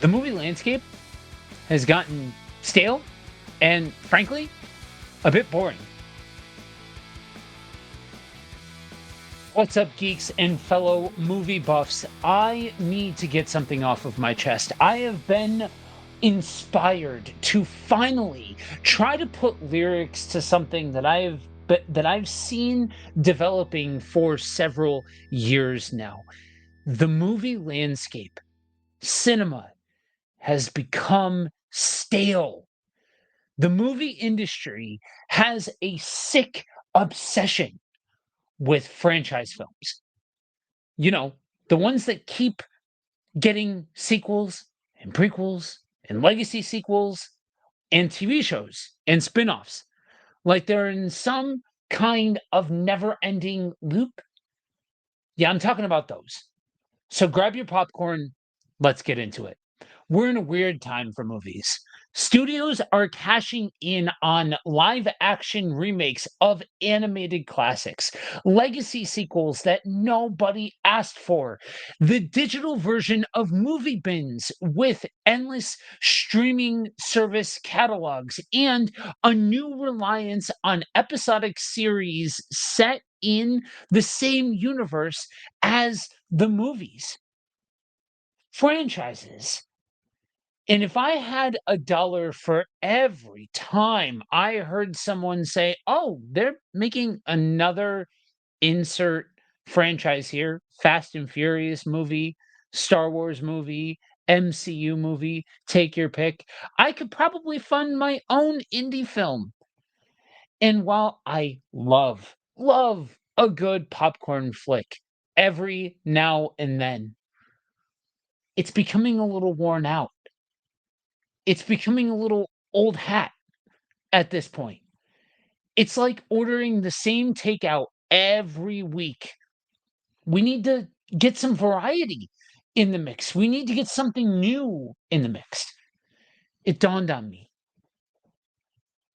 The movie landscape has gotten stale and, frankly, a bit boring. What's up, geeks and fellow movie buffs? I need to get something off of my chest. I have been inspired to finally try to put lyrics to something that I've seen developing for several years now. The movie landscape, cinema, has become stale. The movie industry has a sick obsession with franchise films. You know, the ones that keep getting sequels and prequels and legacy sequels and TV shows and spin-offs. Like they're in some kind of never-ending loop. Yeah, I'm talking about those. So grab your popcorn, let's get into it. We're in a weird time for movies. Studios are cashing in on live action remakes of animated classics, legacy sequels that nobody asked for, the digital version of movie bins with endless streaming service catalogs, and a new reliance on episodic series set in the same universe as the movies. Franchises. And if I had a dollar for every time I heard someone say, "Oh, they're making another insert franchise here, Fast and Furious movie, Star Wars movie, MCU movie, take your pick," I could probably fund my own indie film. And while I love a good popcorn flick every now and then, it's becoming a little worn out. It's becoming a little old hat at this point. It's like ordering the same takeout every week. We need to get some variety in the mix. We need to get something new in the mix. It dawned on me.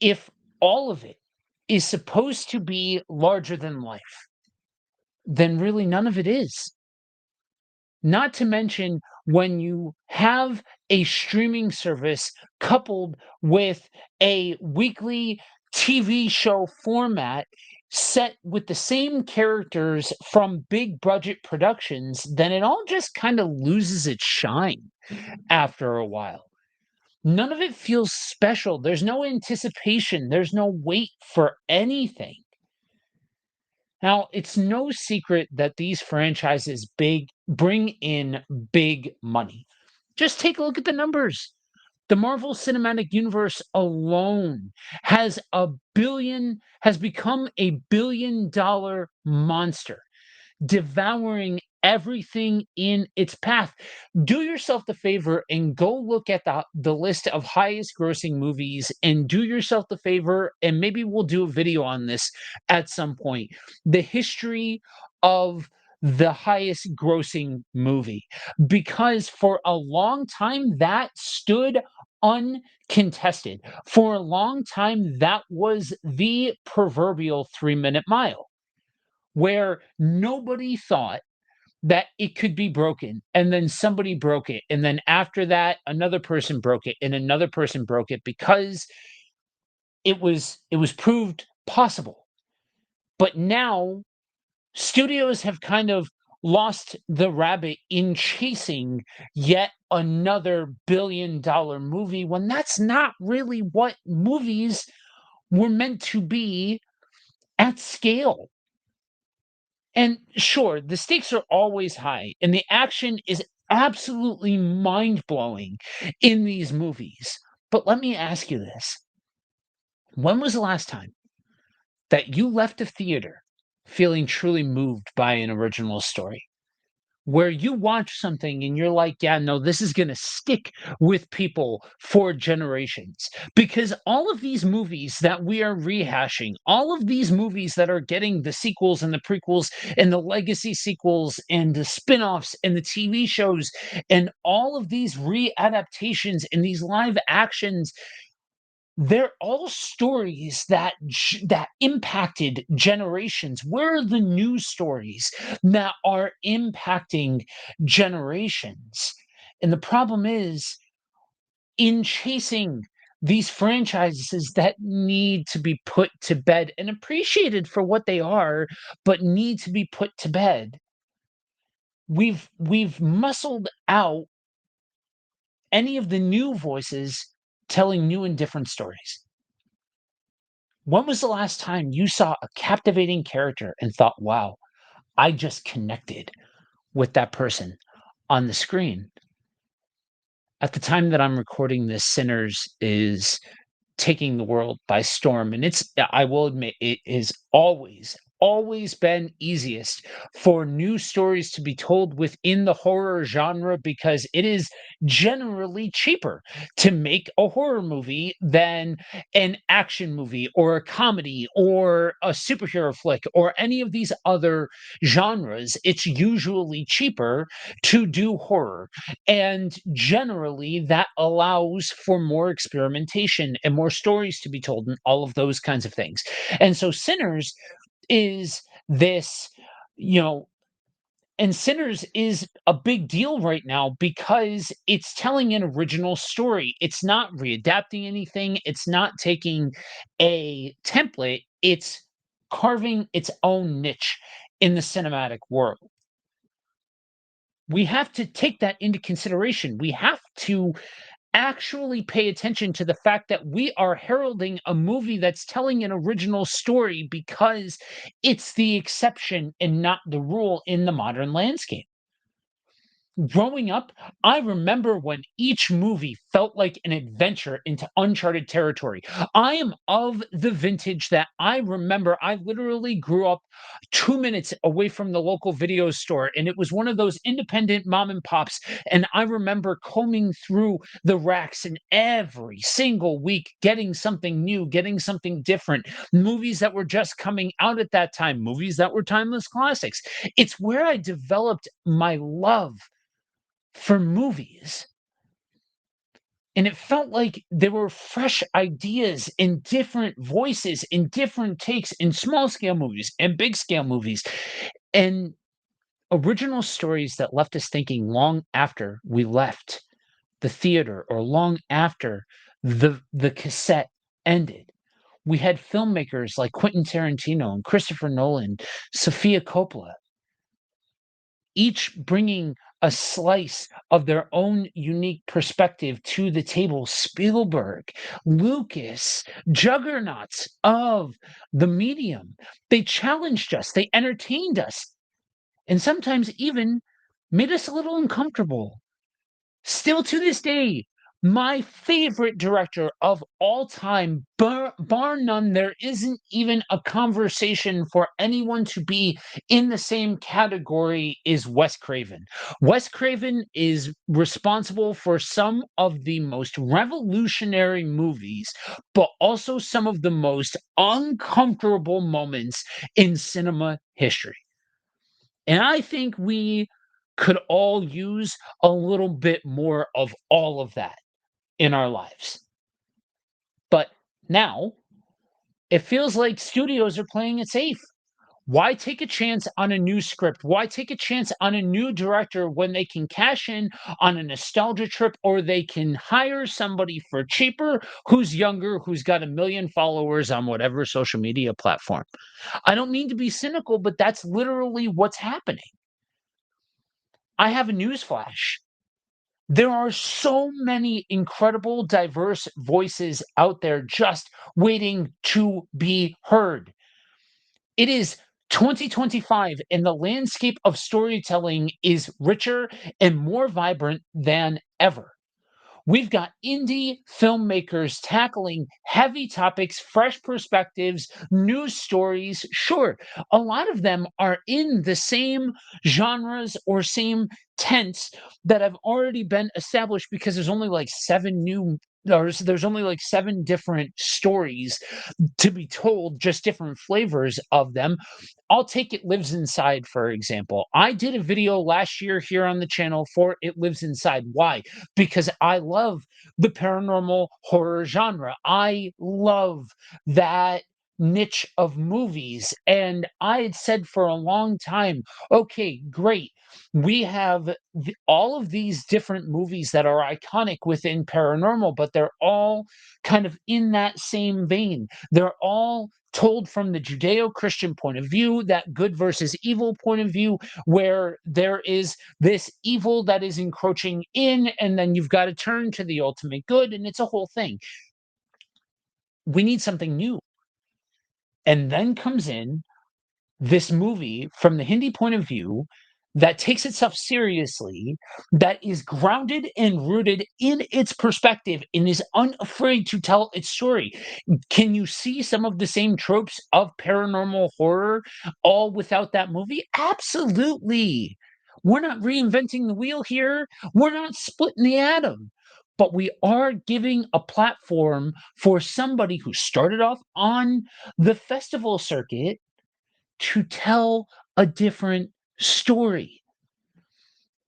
If all of it is supposed to be larger than life, then really none of it is. Not to mention when you have a streaming service coupled with a weekly TV show format set with the same characters from big budget productions, then it all just kind of loses its shine after a while. None of it feels special. There's no anticipation, there's no wait for anything. Now, it's no secret that these franchises bring in big money. Just take a look at the numbers. The Marvel Cinematic Universe alone has become a billion-dollar monster, devouring everything in its path. Do yourself the favor and go look at the list of highest grossing movies and do yourself the favor, and maybe we'll do a video on this at some point. The history of the highest grossing movie, because for a long time that stood uncontested. For a long time, that was the proverbial 3 minute mile where nobody thought that it could be broken, and then somebody broke it, and then after that another person broke it and another person broke it because it was proved possible. But now studios have kind of lost the rabbit in chasing yet another billion-dollar movie when that's not really what movies were meant to be at scale. And sure, the stakes are always high, and the action is absolutely mind blowing in these movies. But let me ask you this: when was the last time that you left a theater feeling truly moved by an original story? Where you watch something and you're like, yeah, no, this is going to stick with people for generations. Because all of these movies that we are rehashing, all of these movies that are getting the sequels and the prequels and the legacy sequels and the spin offs and the TV shows and all of these readaptations and these live actions, they're all stories that impacted generations. Where are the news stories that are impacting generations? And the problem is in chasing these franchises that need to be put to bed and appreciated for what they are, but need to be put to bed. We've muscled out any of the new voices telling new and different stories. When was the last time you saw a captivating character and thought, wow, I just connected with that person on the screen? At the time that I'm recording this, Sinners is taking the world by storm. And I will admit, it is always been easiest for new stories to be told within the horror genre because it is generally cheaper to make a horror movie than an action movie or a comedy or a superhero flick or any of these other genres. It's usually cheaper to do horror. And generally, that allows for more experimentation and more stories to be told and all of those kinds of things. And so Sinners is this, you know, and Sinners is a big deal right now because it's telling an original story. It's not readapting anything, it's not taking a template, it's carving its own niche in the cinematic world. We have to take that into consideration. We have to actually pay attention to the fact that we are heralding a movie that's telling an original story because it's the exception and not the rule in the modern landscape. Growing up, I remember when each movie felt like an adventure into uncharted territory. I am of the vintage that I remember I literally grew up 2 minutes away from the local video store, and it was one of those independent mom and pops, and I remember combing through the racks and every single week getting something new, getting something different, movies that were just coming out at that time, movies that were timeless classics. It's where I developed my love for movies. And it felt like there were fresh ideas and different voices and different takes in small scale movies and big scale movies and original stories that left us thinking long after we left the theater or long after the cassette ended. We had filmmakers like Quentin Tarantino and Christopher Nolan, Sofia Coppola, each bringing a slice of their own unique perspective to the table. Spielberg, Lucas, juggernauts of the medium. They challenged us, they entertained us, and sometimes even made us a little uncomfortable. Still to this day, my favorite director of all time, bar none, there isn't even a conversation for anyone to be in the same category, is Wes Craven. Wes Craven is responsible for some of the most revolutionary movies, but also some of the most uncomfortable moments in cinema history. And I think we could all use a little bit more of all of that in our lives. But now it feels like studios are playing it safe. Why take a chance on a new script? Why take a chance on a new director when they can cash in on a nostalgia trip or they can hire somebody for cheaper who's younger, who's got a million followers on whatever social media platform? I don't mean to be cynical, but that's literally what's happening. I have a news flash. There are so many incredible, diverse voices out there just waiting to be heard. It is 2025, and the landscape of storytelling is richer and more vibrant than ever. We've got indie filmmakers tackling heavy topics, fresh perspectives, new stories. Sure, a lot of them are in the same genres or same tents that have already been established because there's only like seven different stories to be told, just different flavors of them. I'll take It Lives Inside, for example. I did a video last year here on the channel for It Lives Inside. Why? Because I love the paranormal horror genre. I love that niche of movies. And I had said for a long time, okay, great. We have all of these different movies that are iconic within paranormal, but they're all kind of in that same vein. They're all told from the Judeo Christian point of view, that good versus evil point of view, where there is this evil that is encroaching in, and then you've got to turn to the ultimate good, and it's a whole thing. We need something new. And then comes in this movie from the Hindi point of view that takes itself seriously, that is grounded and rooted in its perspective and is unafraid to tell its story. Can you see some of the same tropes of paranormal horror all without that movie? Absolutely. We're not reinventing the wheel here. We're not splitting the atom. But we are giving a platform for somebody who started off on the festival circuit to tell a different story.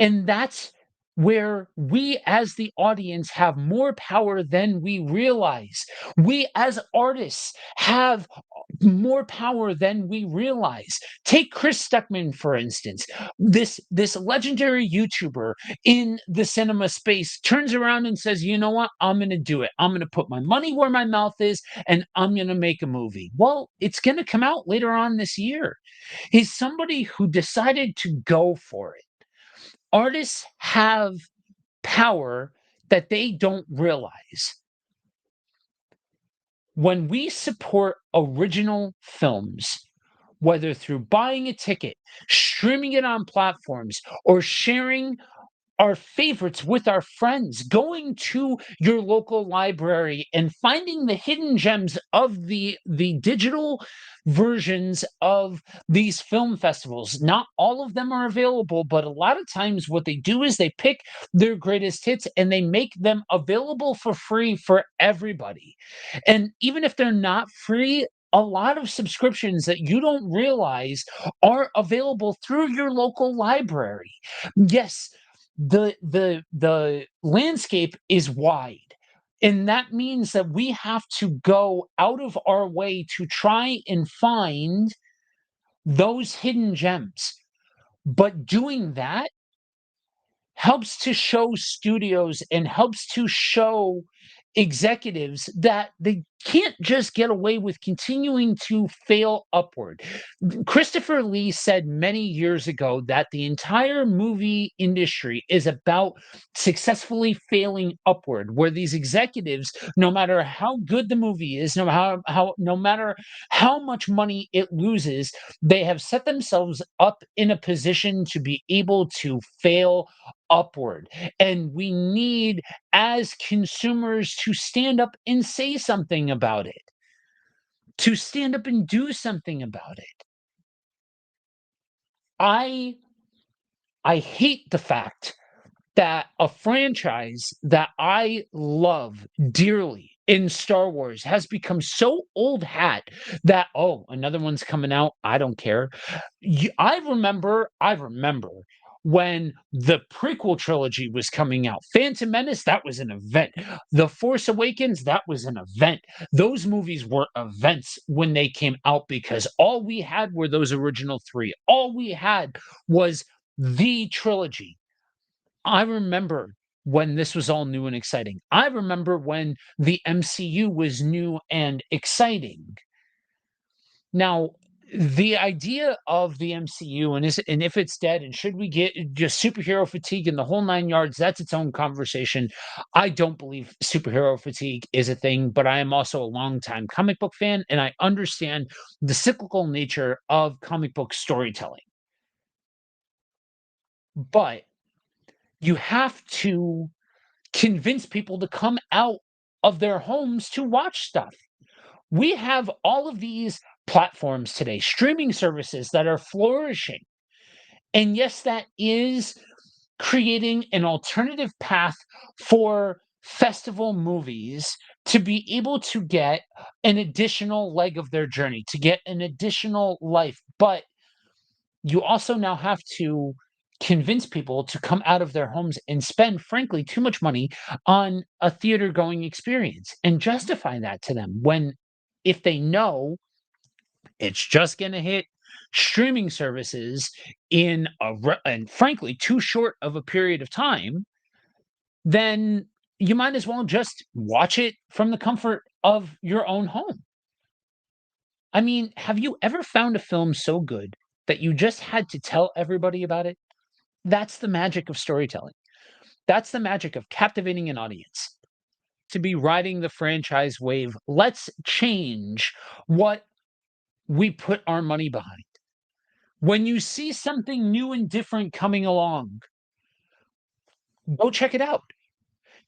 And that's where we as the audience have more power than we realize. We as artists have more power than we realize. Take Chris Stuckman, for instance. This legendary YouTuber in the cinema space turns around and says, you know what? I'm gonna do it. I'm gonna put my money where my mouth is and I'm gonna make a movie. Well, it's gonna come out later on this year. He's somebody who decided to go for it. Artists have power that they don't realize. When we support original films, whether through buying a ticket, streaming it on platforms, or sharing our favorites with our friends, going to your local library and finding the hidden gems of the digital versions of these film festivals. Not all of them are available, but a lot of times what they do is they pick their greatest hits and they make them available for free for everybody. And even if they're not free, a lot of subscriptions that you don't realize are available through your local library. Yes, the landscape is wide, and that means that we have to go out of our way to try and find those hidden gems. But doing that helps to show studios and helps to show executives that they can't just get away with continuing to fail upward. Christopher Lee said many years ago that the entire movie industry is about successfully failing upward, where these executives, no matter how good the movie is, no matter how much money it loses, they have set themselves up in a position to be able to fail upward. And we need, as consumers, to stand up and say something about it, to stand up and do something about it. I I hate the fact that a franchise that I love dearly in Star Wars has become so old hat that, oh, another one's coming out. I don't care. I remember when the prequel trilogy was coming out. Phantom Menace, that was an event. The Force Awakens, that was an event. Those movies were events when they came out because all we had were those original three. All we had was the trilogy. I remember when this was all new and exciting. I remember when the MCU was new and exciting. Now, the idea of the MCU and if it's dead and should we get just superhero fatigue and the whole 9 yards, that's its own conversation. I don't believe superhero fatigue is a thing, but I am also a longtime comic book fan and I understand the cyclical nature of comic book storytelling. But you have to convince people to come out of their homes to watch stuff. We have all of these platforms today, streaming services that are flourishing. And yes, that is creating an alternative path for festival movies to be able to get an additional leg of their journey, to get an additional life. But you also now have to convince people to come out of their homes and spend, frankly, too much money on a theater going experience and justify that to them when if they know It's just going to hit streaming services in and frankly too short of a period of time, then you might as well just watch it from the comfort of your own home. I mean, have you ever found a film so good that you just had to tell everybody about it? That's the magic of storytelling. That's the magic of captivating an audience. To be riding the franchise wave, let's change what we put our money behind. When you see something new and different coming along, go check it out.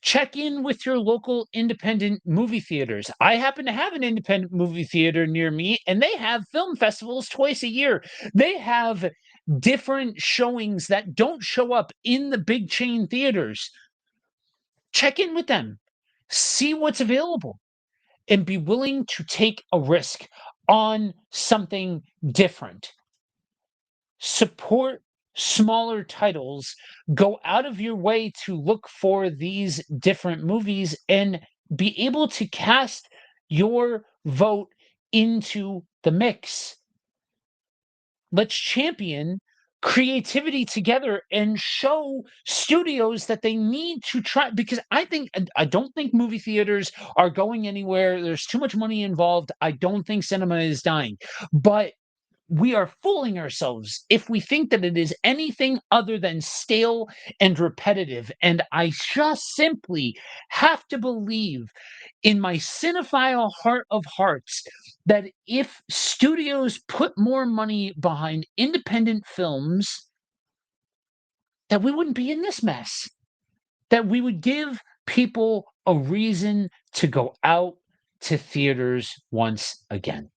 Check in with your local independent movie theaters. I happen to have an independent movie theater near me, and they have film festivals twice a year. They have different showings that don't show up in the big chain theaters. Check in with them, see what's available, and be willing to take a risk on something different. Support smaller titles, go out of your way to look for these different movies and be able to cast your vote into the mix. Let's champion creativity together and show studios that they need to try, because I don't think movie theaters are going anywhere. There's too much money involved. I don't think cinema is dying. But we are fooling ourselves if we think that it is anything other than stale and repetitive. And I just simply have to believe in my cinephile heart of hearts that if studios put more money behind independent films, that we wouldn't be in this mess, that we would give people a reason to go out to theaters once again.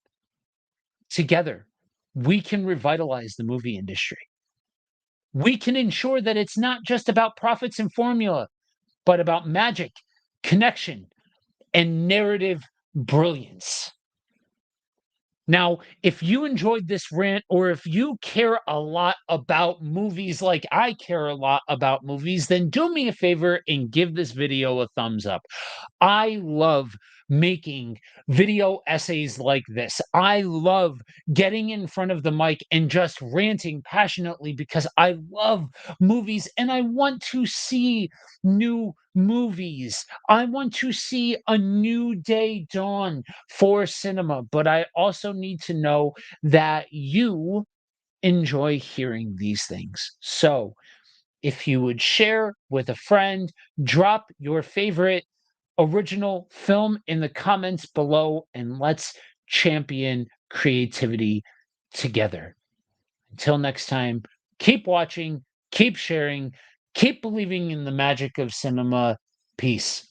Together, we can revitalize the movie industry. We can ensure that it's not just about profits and formula, but about magic, connection, and narrative brilliance. Now, if you enjoyed this rant, or if you care a lot about movies like I care a lot about movies, then do me a favor and give this video a thumbs up. I love making video essays like this. I love getting in front of the mic and just ranting passionately because I love movies and I want to see new movies. I want to see a new day dawn for cinema, but I also need to know that you enjoy hearing these things. So, if you would share with a friend, drop your favorite original film in the comments below, and let's champion creativity together. Until next time, keep watching, keep sharing, keep believing in the magic of cinema. Peace.